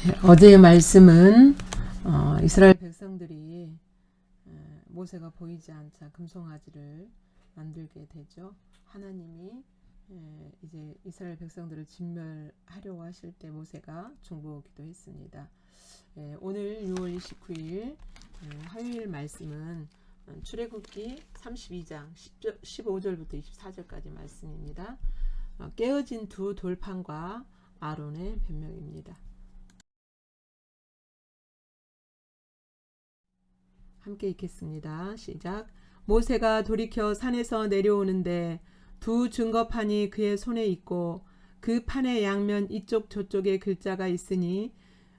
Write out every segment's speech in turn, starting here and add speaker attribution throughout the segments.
Speaker 1: 어제의 말씀은 이스라엘 백성들이 모세가 보이지 않자 금송아지를 만들게 되죠. 하나님이 이제 이스라엘 백성들을 진멸하려고 하실 때 모세가 중보기도 했습니다. 오늘 6월 29일 화요일 말씀은 출애굽기 32장 15절부터 24절까지 말씀입니다. 깨어진 두 돌판과 아론의 변명입니다. 함께 읽겠습니다. 시작. 모세가 돌이켜 산에서 내려오는데 두 증거판이 그의 손에 있고 그 판의 양면 이쪽 저쪽에 글자가 있으니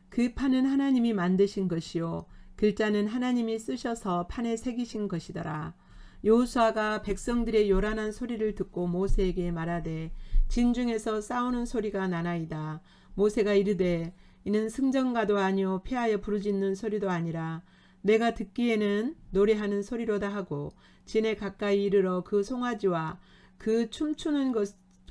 Speaker 1: 그 판은 하나님이 만드신 것이요 글자는 하나님이 쓰셔서 판에 새기신 것이더라. 여호수아가 백성들의 요란한 소리를 듣고 모세에게 말하되 진중에서 싸우는 소리가 나나이다. 모세가 이르되 이는 승전가도 아니요 폐하여 부르짖는 소리도 아니라 내가 듣기에는 노래하는 소리로다 하고 진에 가까이 이르러 그 송아지와 그 춤추는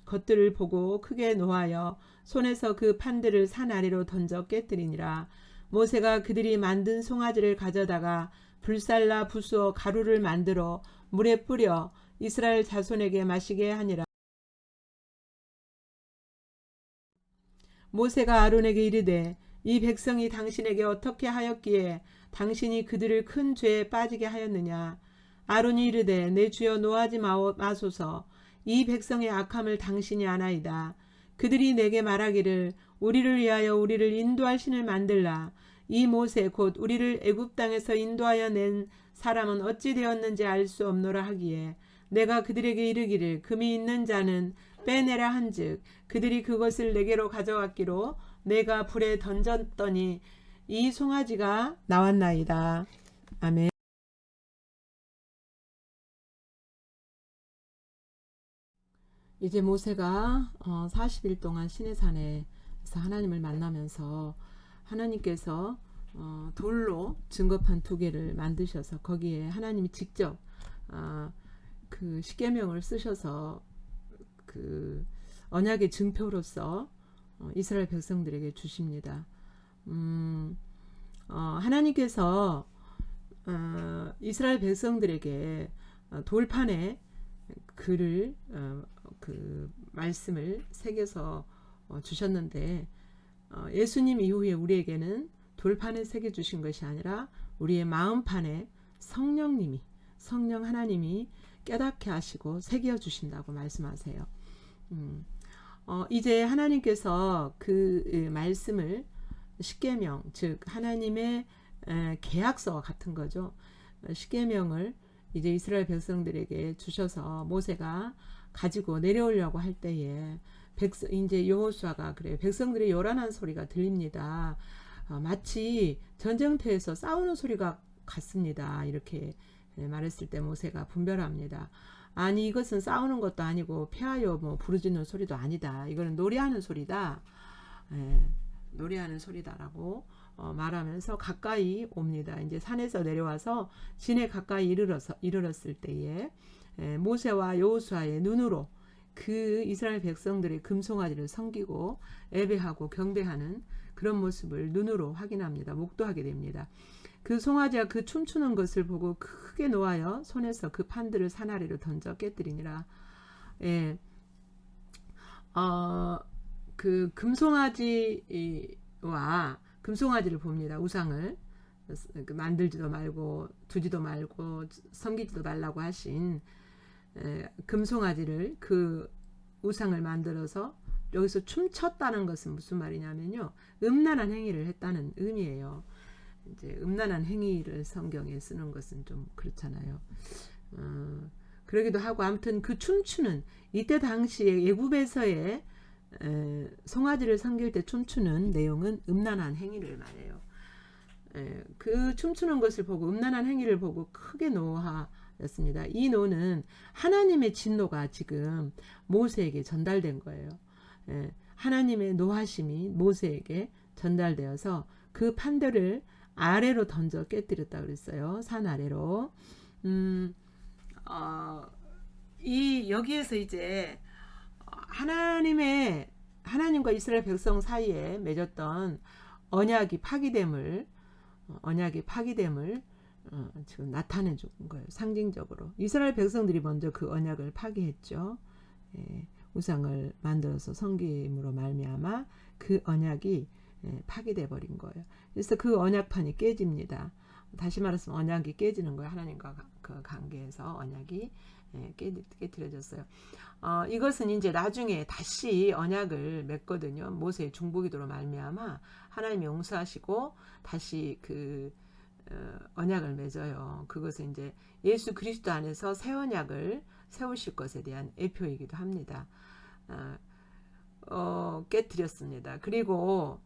Speaker 1: 것들을 보고 크게 노하여 손에서 그 판들을 산 아래로 던져 깨뜨리니라. 모세가 그들이 만든 송아지를 가져다가 불살라 부수어 가루를 만들어 물에 뿌려 이스라엘 자손에게 마시게 하니라. 모세가 아론에게 이르되 이 백성이 당신에게 어떻게 하였기에 당신이 그들을 큰 죄에 빠지게 하였느냐. 아론이 이르되 내 주여 노하지 마소서. 이 백성의 악함을 당신이 아나이다. 그들이 내게 말하기를 우리를 위하여 우리를 인도할 신을 만들라. 이 모세 곧 우리를 애굽 땅에서 인도하여 낸 사람은 어찌 되었는지 알 수 없노라 하기에 내가 그들에게 이르기를 금이 있는 자는 빼내라 한즉 그들이 그것을 내게로 가져왔기로 내가 불에 던졌더니 이 송아지가 나왔나이다. 아멘. 이제 모세가 40일 동안 시내산에서 하나님을 만나면서 하나님께서 돌로 증거판 2개를 만드셔서 거기에 하나님이 직접 그 십계명을 쓰셔서 그 언약의 증표로서 이스라엘 백성들에게 주십니다. 하나님께서 이스라엘 백성들에게 돌판에 글을 그 말씀을 새겨서 주셨는데 예수님 이후에 우리에게는 돌판에 새겨 주신 것이 아니라 우리의 마음판에 성령 하나님이 깨닫게 하시고 새겨 주신다고 말씀하세요. 이제 하나님께서 그 말씀을 십계명 즉 하나님의 계약서 같은 거죠. 십계명을 이제 이스라엘 백성들에게 주셔서 모세가 가지고 내려오려고 할 때에 이제 여호수아가 그래요. 백성들의 요란한 소리가 들립니다. 마치 전쟁터에서 싸우는 소리가 같습니다. 이렇게 말했을 때 모세가 분별합니다. 아니 이것은 싸우는 것도 아니고 폐하여 부르짖는 소리도 아니다. 이거는 노래하는 소리다. 노래하는 소리다라고 말하면서 가까이 옵니다. 이제 산에서 내려와서 진에 가까이 이르렀을 때에 모세와 여호수아의 눈으로 그 이스라엘 백성들의 금송아지를 섬기고 예배하고 경배하는 그런 모습을 눈으로 확인합니다. 목도하게 됩니다. 그 송아지가 그 춤추는 것을 보고 크게 노하여 손에서 그 판들을 산 아래로 던져 깨뜨리니라. 그 금송아지를 봅니다. 우상을 만들지도 말고 두지도 말고 섬기지도 말라고 하신 금송아지를 그 우상을 만들어서 여기서 춤췄다는 것은 무슨 말이냐면요. 음란한 행위를 했다는 의미예요. 이제 음란한 행위를 성경에 쓰는 것은 좀 그렇잖아요. 그러기도 하고 아무튼 그 춤추는 이때 당시에 애굽에서의 송아지를 섬길 때 춤추는 내용은 음란한 행위를 말해요. 그 춤추는 것을 보고 음란한 행위를 보고 크게 노하였습니다. 이 노는 하나님의 진노가 지금 모세에게 전달된 거예요. 하나님의 노하심이 모세에게 전달되어서 그 판들을 아래로 던져 깨뜨렸다 그랬어요. 산 아래로. 여기에서 이제 하나님과 이스라엘 백성 사이에 맺었던 언약이 파기됨을 지금 나타내 준 거예요. 상징적으로 이스라엘 백성들이 먼저 그 언약을 파기했죠. 예, 우상을 만들어서 섬김으로 말미암아 그 언약이 파기돼 버린 거예요. 그래서 그 언약판이 깨집니다. 다시 말해서 언약이 깨지는 거예요. 하나님과 그 관계에서 언약이 깨트려졌어요. 이것은 이제 나중에 다시 언약을 맺거든요. 모세의 중보기도로 말미암아 하나님이 용서하시고 다시 그 언약을 맺어요. 그것은 이제 예수 그리스도 안에서 새 언약을 세우실 것에 대한 예표이기도 합니다. 깨뜨렸습니다. 그리고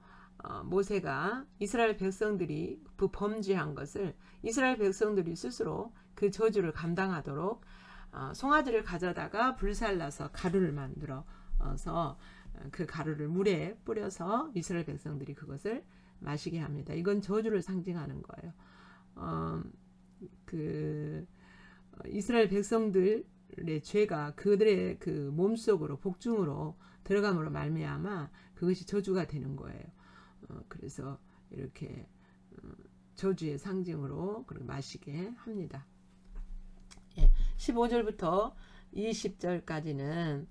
Speaker 1: 모세가 이스라엘 백성들이 범죄한 것을 이스라엘 백성들이 스스로 그 저주를 감당하도록 송아지를 가져다가 불살라서 가루를 만들어서 그 가루를 물에 뿌려서 이스라엘 백성들이 그것을 마시게 합니다. 이건 저주를 상징하는 거예요. 이스라엘 백성들의 죄가 그들의 그 몸속으로 복중으로 들어감으로 말미암아 그것이 저주가 되는 거예요. 그래서 이렇게 저주의 상징으로 마시게 합니다. 15절부터 20절까지는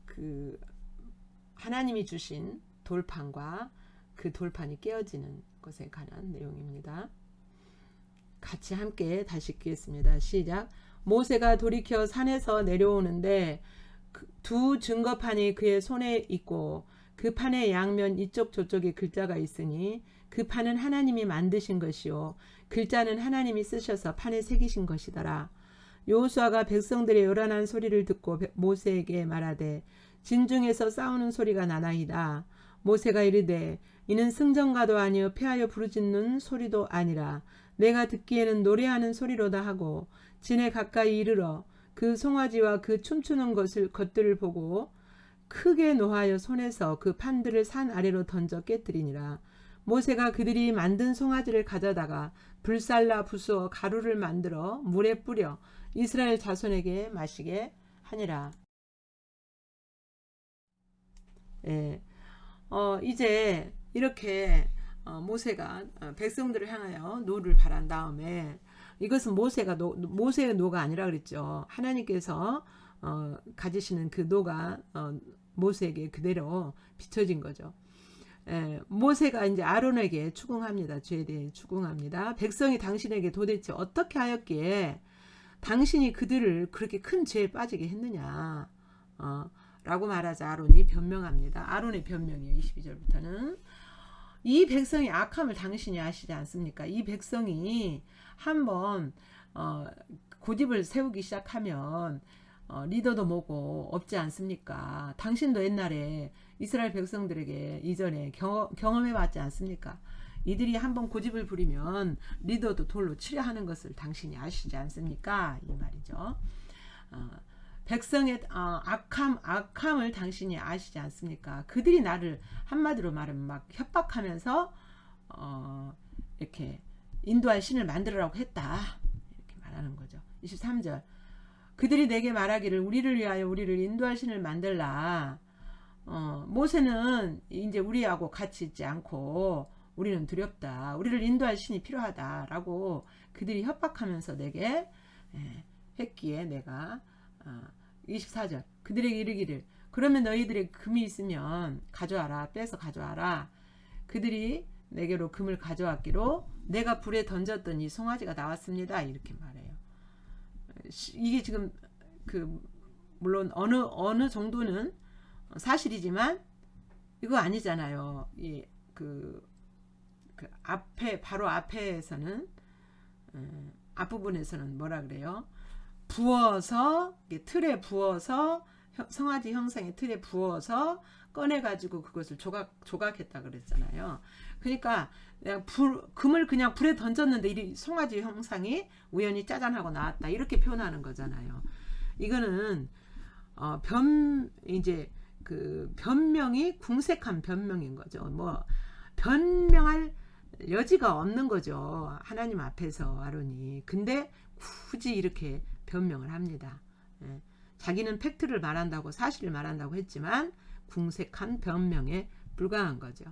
Speaker 1: 그 하나님이 주신 돌판과 그 돌판이 깨어지는 것에 관한 내용입니다. 같이 함께 다시 읽겠습니다. 시작. 모세가 돌이켜 산에서 내려오는데 두 증거판이 그의 손에 있고 그 판의 양면 이쪽 저쪽에 글자가 있으니 그 판은 하나님이 만드신 것이요 글자는 하나님이 쓰셔서 판에 새기신 것이더라. 여호수아가 백성들의 요란한 소리를 듣고 모세에게 말하되 진중에서 싸우는 소리가 나나이다. 모세가 이르되 이는 승전가도 아니요 패하여 부르짖는 소리도 아니라 내가 듣기에는 노래하는 소리로다 하고 진에 가까이 이르러 그 송아지와 그 춤추는 것들을 보고 크게 노하여 손에서 그 판들을 산 아래로 던져 깨뜨리니라. 모세가 그들이 만든 송아지를 가져다가 불살라 부수어 가루를 만들어 물에 뿌려 이스라엘 자손에게 마시게 하니라. 이제 이렇게 모세가 백성들을 향하여 노를 바란 다음에 이것은 모세의 노가 아니라 그랬죠. 하나님께서 가지시는 그 노가 모세에게 그대로 비춰진 거죠. 모세가 이제 아론에게 추궁합니다. 죄에 대해 추궁합니다. 백성이 당신에게 도대체 어떻게 하였기에 당신이 그들을 그렇게 큰 죄에 빠지게 했느냐 라고 말하자 아론이 변명합니다. 아론의 변명이에요. 22절부터는 이 백성이 악함을 당신이 아시지 않습니까? 이 백성이 한번 고집을 세우기 시작하면 리더도 뭐고 없지 않습니까? 당신도 옛날에 이스라엘 백성들에게 이전에 경험해봤지 않습니까? 이들이 한번 고집을 부리면 리더도 돌로 치려 하는 것을 당신이 아시지 않습니까? 이 말이죠. 백성의 악함을 당신이 아시지 않습니까? 그들이 나를 한마디로 말하면 막 협박하면서 이렇게 인도할 신을 만들으라고 했다. 이렇게 말하는 거죠. 23절. 그들이 내게 말하기를 우리를 위하여 우리를 인도할 신을 만들라. 모세는 이제 우리하고 같이 있지 않고 우리는 두렵다. 우리를 인도할 신이 필요하다라고 그들이 협박하면서 내게 했기에 내가 24절 그들에게 이르기를 그러면 너희들의 금이 있으면 가져와라. 빼서 가져와라. 그들이 내게로 금을 가져왔기로 내가 불에 던졌더니 송아지가 나왔습니다. 이렇게 말해요. 이게 지금 물론 어느 정도는 사실이지만 이거 아니잖아요. 앞에 바로 앞에서는 앞부분에서는 뭐라 그래요? 부어서 틀에 부어서 송아지 형상의 틀에 부어서 꺼내 가지고 그것을 조각했다 그랬잖아요. 그러니까 금을 그냥 불에 던졌는데 이 송아지 형상이 우연히 짜잔하고 나왔다 이렇게 표현하는 거잖아요. 이거는 이제 그 변명이 궁색한 변명인 거죠. 뭐 변명할 여지가 없는 거죠. 하나님 앞에서 아론이. 근데 굳이 이렇게 변명을 합니다. 자기는 팩트를 말한다고 사실을 말한다고 했지만 궁색한 변명에 불가한 거죠.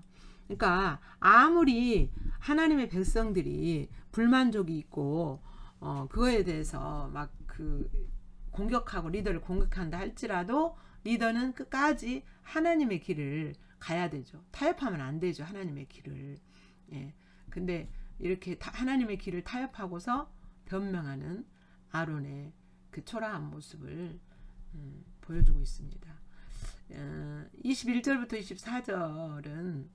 Speaker 1: 그러니까 아무리 하나님의 백성들이 불만족이 있고 그거에 대해서 막 그 공격하고 리더를 공격한다 할지라도 리더는 끝까지 하나님의 길을 가야 되죠. 타협하면 안 되죠. 하나님의 길을. 예. 근데 이렇게 하나님의 길을 타협하고서 변명하는 아론의 그 초라한 모습을 보여주고 있습니다. 21절부터 24절은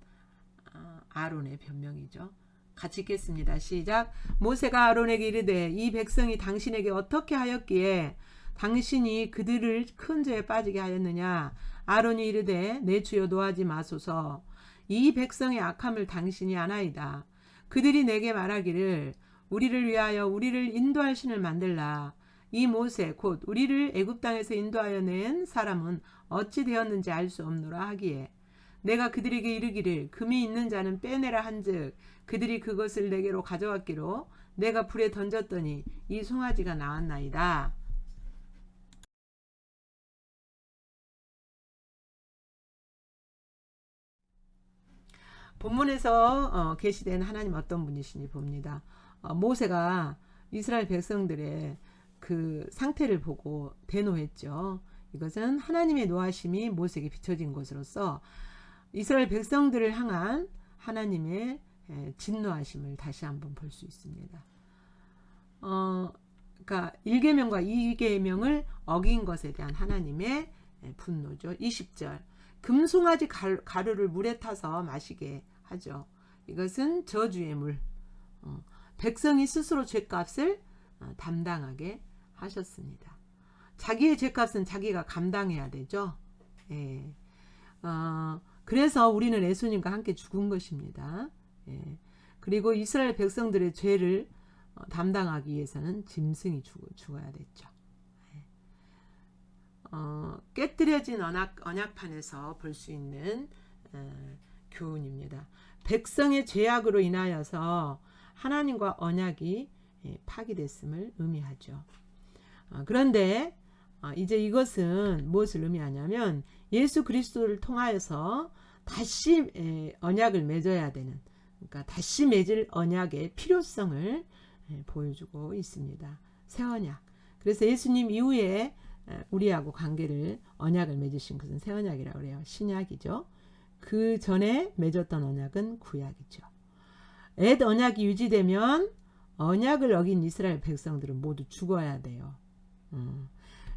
Speaker 1: 아론의 변명이죠. 같이 읽겠습니다. 시작. 모세가 아론에게 이르되 이 백성이 당신에게 어떻게 하였기에 당신이 그들을 큰 죄에 빠지게 하였느냐. 아론이 이르되 내 주여 노하지 마소서. 이 백성의 악함을 당신이 아나이다. 그들이 내게 말하기를 우리를 위하여 우리를 인도할 신을 만들라. 이 모세 곧 우리를 애굽 땅에서 인도하여 낸 사람은 어찌 되었는지 알 수 없노라 하기에 내가 그들에게 이르기를 금이 있는 자는 빼내라 한즉 그들이 그것을 내게로 가져왔기로 내가 불에 던졌더니 이 송아지가 나왔나이다. 본문에서 계시된 하나님 어떤 분이신지 봅니다. 모세가 이스라엘 백성들의 그 상태를 보고 대노했죠. 이것은 하나님의 노하심이 모세에게 비춰진 것으로서 이스라엘 백성들을 향한 하나님의 진노하심을 다시 한번 볼 수 있습니다. 그러니까 1계명과 2계명을 어긴 것에 대한 하나님의 분노죠. 20절 금송아지 가루를 물에 타서 마시게 하죠. 이것은 저주의 물. 백성이 스스로 죄값을 담당하게 하셨습니다. 자기의 죄값은 자기가 감당해야 되죠. 예. 그래서 우리는 예수님과 함께 죽은 것입니다. 예. 그리고 이스라엘 백성들의 죄를 담당하기 위해서는 짐승이 죽어야 됐죠. 예. 깨뜨려진 언약판에서 볼 수 있는 교훈입니다. 백성의 죄악으로 인하여서 하나님과 언약이 파기됐음을 의미하죠. 그런데 이제 이것은 무엇을 의미하냐면 예수 그리스도를 통하여서 다시 언약을 맺어야 되는, 그러니까 다시 맺을 언약의 필요성을 보여주고 있습니다. 새 언약. 그래서 예수님 이후에 우리하고 관계를 언약을 맺으신 것은 새 언약이라고 그래요. 신약이죠. 그 전에 맺었던 언약은 구약이죠. 옛 언약이 유지되면 언약을 어긴 이스라엘 백성들은 모두 죽어야 돼요.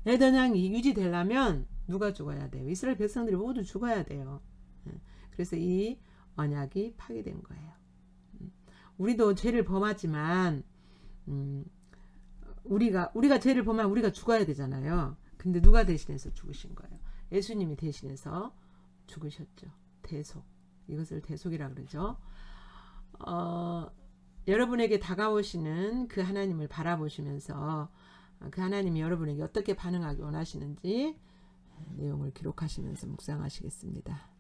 Speaker 1: 옛 언약이 유지되려면 누가 죽어야 돼요? 이스라엘 백성들이 모두 죽어야 돼요. 그래서 이 언약이 파괴된 거예요. 우리도 죄를 범하지만 우리가 죄를 범하면 우리가 죽어야 되잖아요. 근데 누가 대신해서 죽으신 거예요? 예수님이 대신해서 죽으셨죠. 대속. 이것을 대속이라고 그러죠. 여러분에게 다가오시는 그 하나님을 바라보시면서 그 하나님이 여러분에게 어떻게 반응하기 원하시는지 내용을 기록하시면서 묵상하시겠습니다.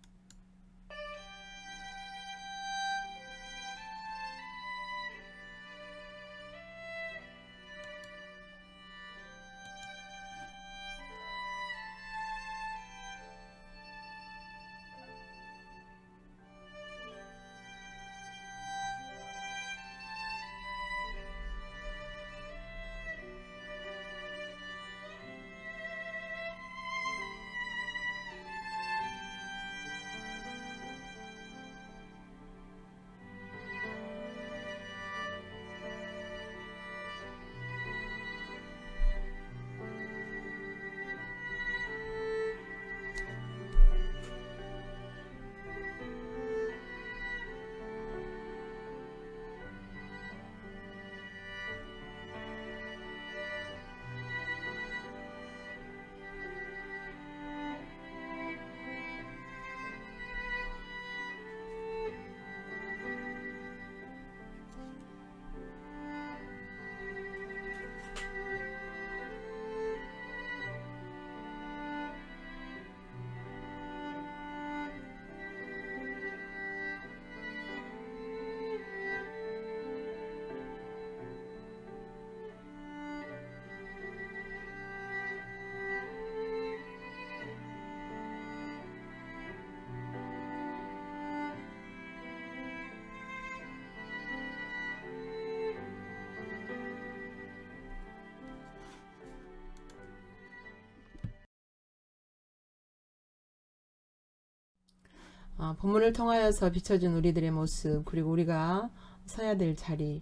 Speaker 1: 본문을 통하여서 비춰진 우리들의 모습, 그리고 우리가 서야 될 자리,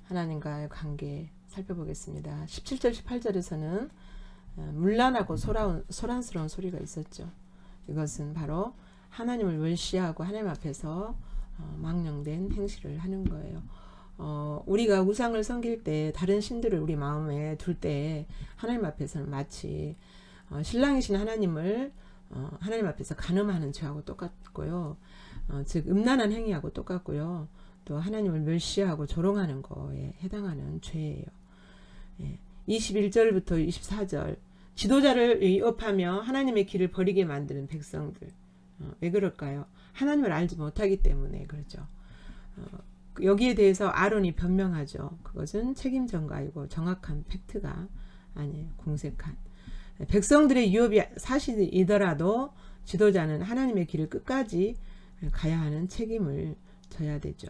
Speaker 1: 하나님과의 관계 살펴보겠습니다. 17절 18절에서는 문란하고 소란스러운 소리가 있었죠. 이것은 바로 하나님을 멸시하고 하나님 앞에서 망령된 행실을 하는 거예요. 우리가 우상을 섬길 때, 다른 신들을 우리 마음에 둘 때 하나님 앞에서는 마치 신랑이신 하나님을 하나님 앞에서 간음하는 죄하고 똑같고요. 즉 음란한 행위하고 똑같고요. 또 하나님을 멸시하고 조롱하는 거에 해당하는 죄예요. 21절부터 24절, 지도자를 위협하며 하나님의 길을 버리게 만드는 백성들. 왜 그럴까요? 하나님을 알지 못하기 때문에 그렇죠. 여기에 대해서 아론이 변명하죠. 그것은 책임 전가이고 정확한 팩트가 아니에요. 궁색한. 백성들의 유업이 사실이더라도 지도자는 하나님의 길을 끝까지 가야 하는 책임을 져야 되죠.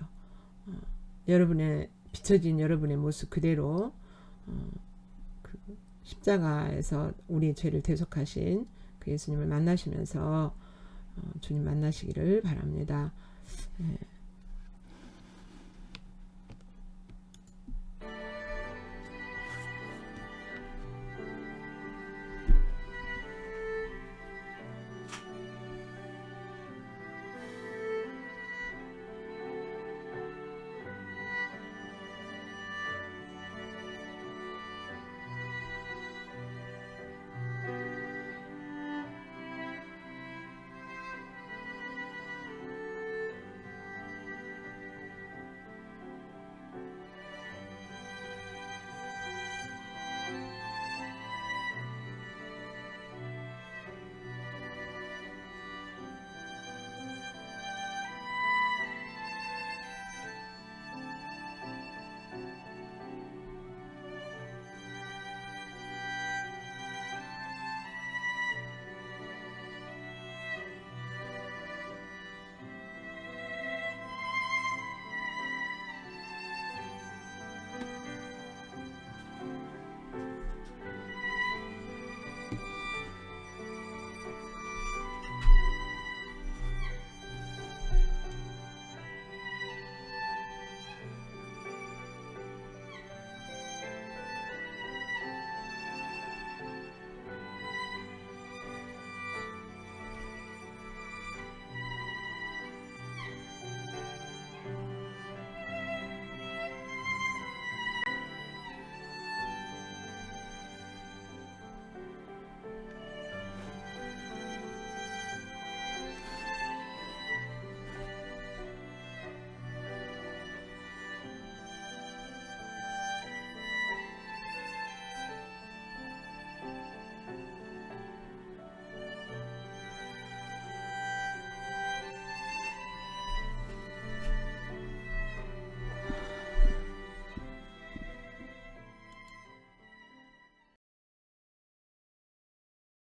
Speaker 1: 여러분의 비춰진 여러분의 모습 그대로 그 십자가에서 우리의 죄를 대속하신 그 예수님을 만나시면서 주님 만나시기를 바랍니다.